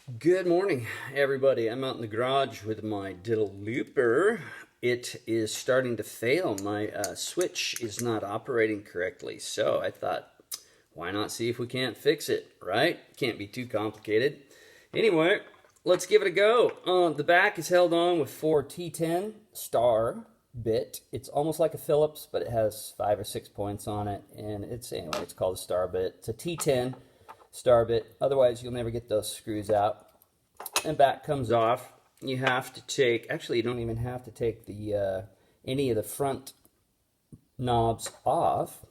Good morning, everybody. I'm out in the garage with my DITTO looper. It is starting to fail. My switch is not operating correctly, so I thought, why not see if we can't fix it, right? Can't be too complicated. Anyway, let's give it a go. The back is held on with 4 T10 star bit. It's almost like a Phillips, but it has 5 or 6 points on it, and it's called a star bit. It's a T10 star bit. Otherwise, you'll never get those screws out. And back comes off. You have to take, actually you don't even have to take the any of the front knobs off.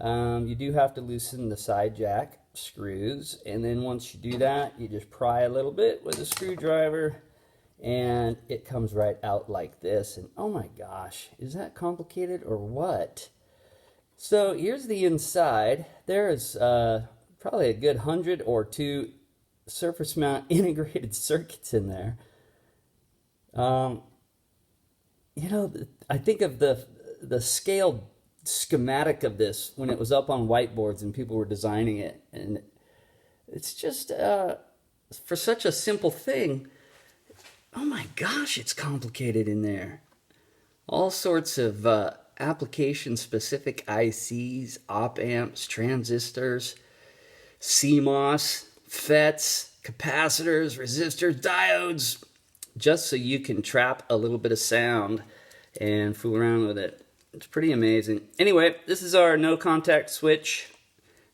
You do have to loosen the side jack screws, and then once you do that, you just pry a little bit with a screwdriver and it comes right out like this. And oh my gosh, is that complicated or what? So here's the inside. There is probably a good 100 or 2 surface mount integrated circuits in there. You know, I think of the scale schematic of this when it was up on whiteboards and people were designing it, and it's just for such a simple thing, oh my gosh, it's complicated in there. All sorts of application specific ICs, op amps, transistors, CMOS, FETs, capacitors, resistors, diodes, just so you can trap a little bit of sound and fool around with it. It's pretty amazing. Anyway, this is our no contact switch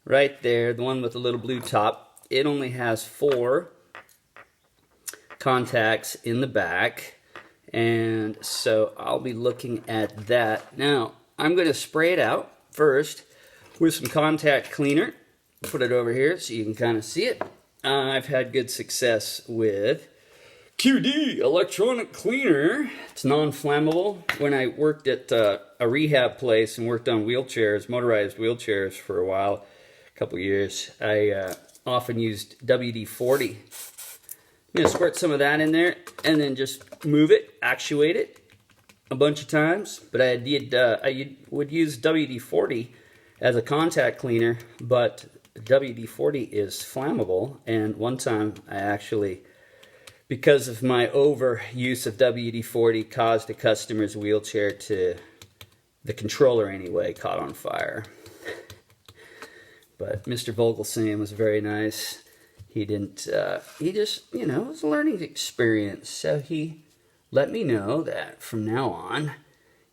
right there, the one with the little blue top. It only has 4 contacts in the back, and so I'll be looking at that. Now, I'm going to spray it out first with some contact cleaner. Put it over here so you can kind of see it. I've had good success with QD electronic cleaner. It's non-flammable. When I worked at a rehab place and worked on wheelchairs, motorized wheelchairs for a while, a couple years, I often used WD-40. I'm going to squirt some of that in there and then just move it, actuate it a bunch of times. But I would use WD-40 as a contact cleaner, but WD-40 is flammable, and one time I actually, because of my overuse of WD-40, caused a customer's wheelchair to, the controller anyway, caught on fire. But Mr. Vogelsam was very nice. He didn't, he just, you know, it was a learning experience. So he let me know that from now on,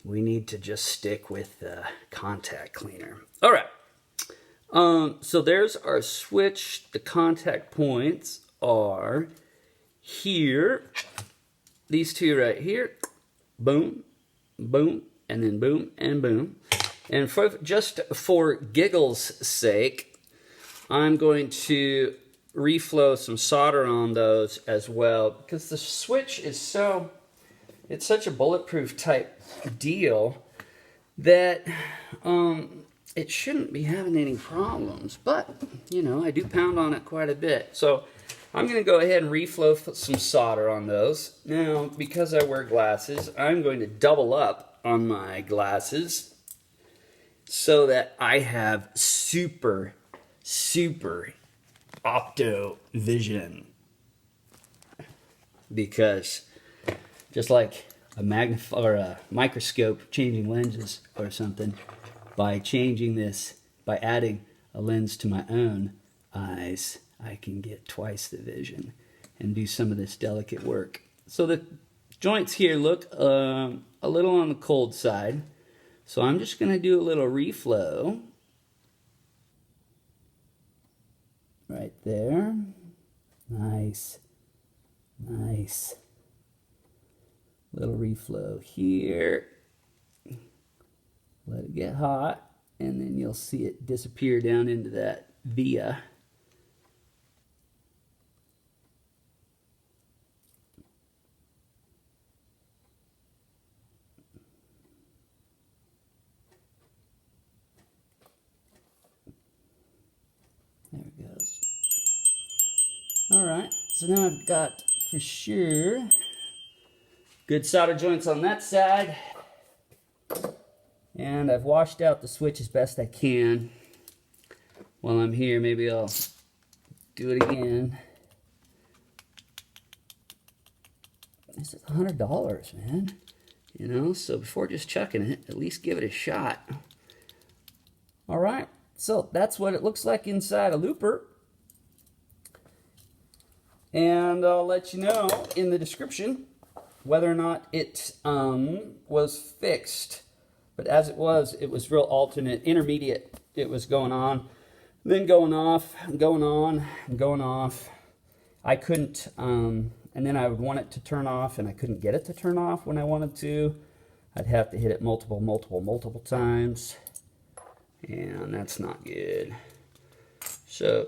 we need to just stick with contact cleaner. All right. So there's our switch. The contact points are here. These 2 right here. Boom, boom, and then boom and boom. And just for giggles' sake, I'm going to reflow some solder on those as well, because the switch is it's such a bulletproof type deal that it shouldn't be having any problems. But, you know, I do pound on it quite a bit. So I'm going to go ahead and reflow some solder on those. Now, because I wear glasses, I'm going to double up on my glasses so that I have super opto vision. Because just like a microscope changing lenses or something, by changing this, by adding a lens to my own eyes, I can get twice the vision and do some of this delicate work. So the joints here look a little on the cold side. So I'm just going to do a little reflow right there. Nice. Nice. Little reflow here. Let it get hot, and then you'll see it disappear down into that via. There it goes. All right, so now I've got, for sure, good solder joints on that side. And I've washed out the switch as best I can. While I'm here, maybe I'll do it again. This is $100, man. You know, so before just chucking it, at least give it a shot. All right, so that's what it looks like inside a looper. And I'll let you know in the description whether or not it was fixed. But as it was real alternate, intermediate. It was going on, then going off, going on, and going off. I couldn't, and then I would want it to turn off, and I couldn't get it to turn off when I wanted to. I'd have to hit it multiple times, and that's not good. So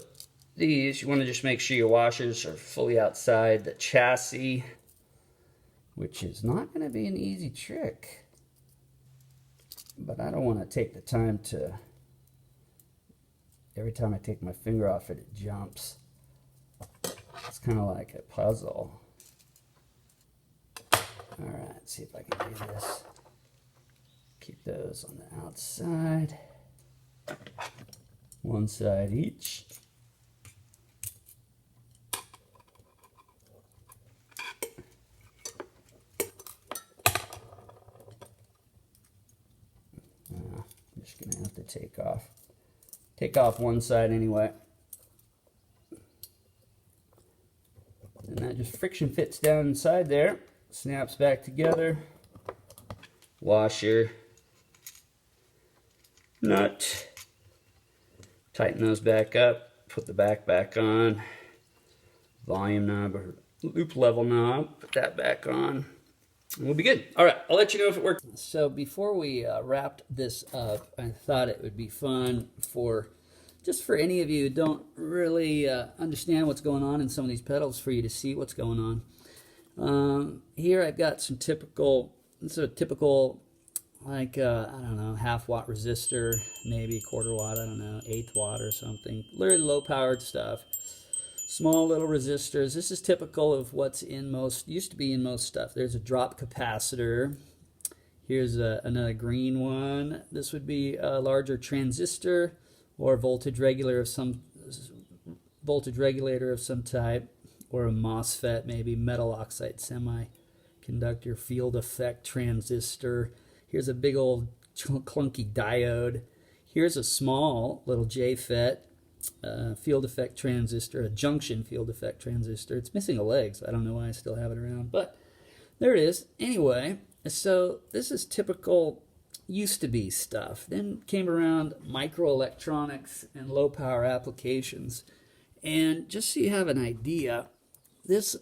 these, you want to just make sure your washers are fully outside the chassis, which is not going to be an easy trick. But I don't want to take the time to, every time I take my finger off it, it jumps. It's kind of like a puzzle. All right, let's see if I can do this. Keep those on the outside. One side each. I'm just gonna have to take off one side anyway. And that just friction fits down inside there, snaps back together. Washer, nut, tighten those back up, put the back on. Volume knob or loop level knob, put that back on. And we'll be good. All right, I'll let you know if it works. So before we wrapped this up, I thought it would be fun just for any of you who don't really understand what's going on in some of these pedals, for you to see what's going on. Here I've got some typical, like, I don't know, half watt resistor, maybe quarter watt, I don't know, 1/8 watt or something. Really low powered stuff. Small little resistors. This is typical of what's in most, used to be in most stuff. There's a drop capacitor. Here's another green one. This would be a larger transistor or voltage regulator of some type, or a MOSFET, maybe metal oxide semiconductor field effect transistor. Here's a big old clunky diode. Here's a small little JFET. Field effect transistor, a junction field effect transistor. It's missing a leg, so I don't know why I still have it around, but there it is. Anyway, so this is typical used to be stuff. Then came around microelectronics and low power applications. And just so you have an idea, this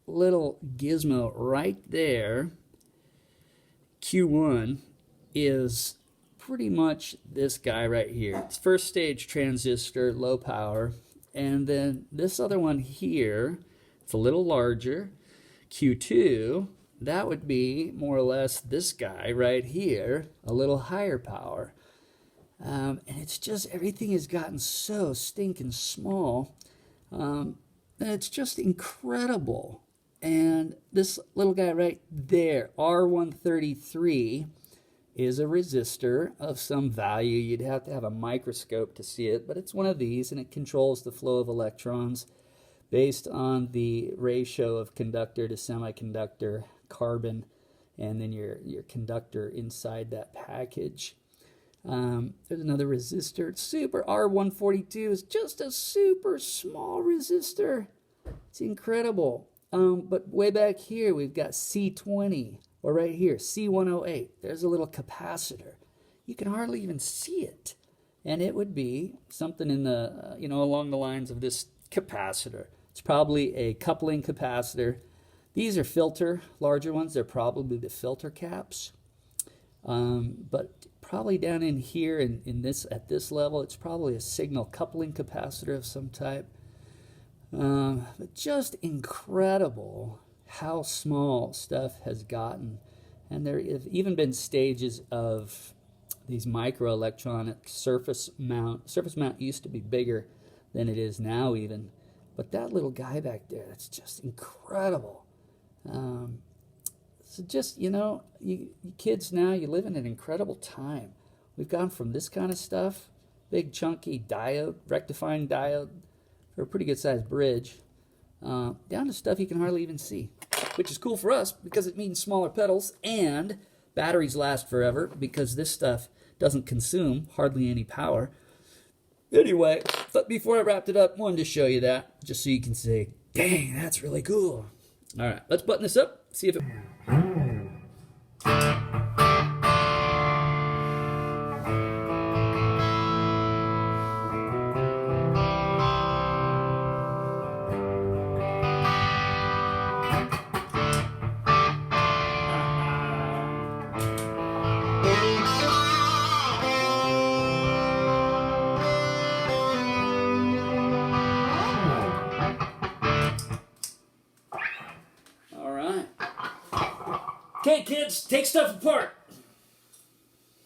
little gizmo right there, Q1, is pretty much this guy right here. It's first stage transistor, low power. And then this other one here, it's a little larger, Q2, that would be more or less this guy right here, a little higher power. And it's just, everything has gotten so stinking small. And it's just incredible. And this little guy right there, R133, is a resistor of some value. You'd have to have a microscope to see it, but it's one of these, and it controls the flow of electrons based on the ratio of conductor to semiconductor carbon, and then your conductor inside that package. There's another resistor. It's super. R142 is just a super small resistor. It's incredible. But way back here, we've got C20. Or right here, C108, there's a little capacitor. You can hardly even see it. And it would be something in the, along the lines of this capacitor. It's probably a coupling capacitor. These are larger ones. They're probably the filter caps. But probably down in here, at this level, it's probably a signal coupling capacitor of some type. But just incredible how small stuff has gotten. And there have even been stages of these microelectronic surface mount. Surface mount used to be bigger than it is now even. But that little guy back there, that's just incredible. So just, you kids now, you live in an incredible time. We've gone from this kind of stuff, big chunky diode, rectifying diode for a pretty good sized bridge, down to stuff you can hardly even see. which is cool for us because it means smaller pedals, and batteries last forever because this stuff doesn't consume hardly any power. Anyway, but before I wrapped it up, I wanted to show you that, just so you can say, dang, that's really cool. All right, let's button this up, see if it... All right. Okay, kids, take stuff apart.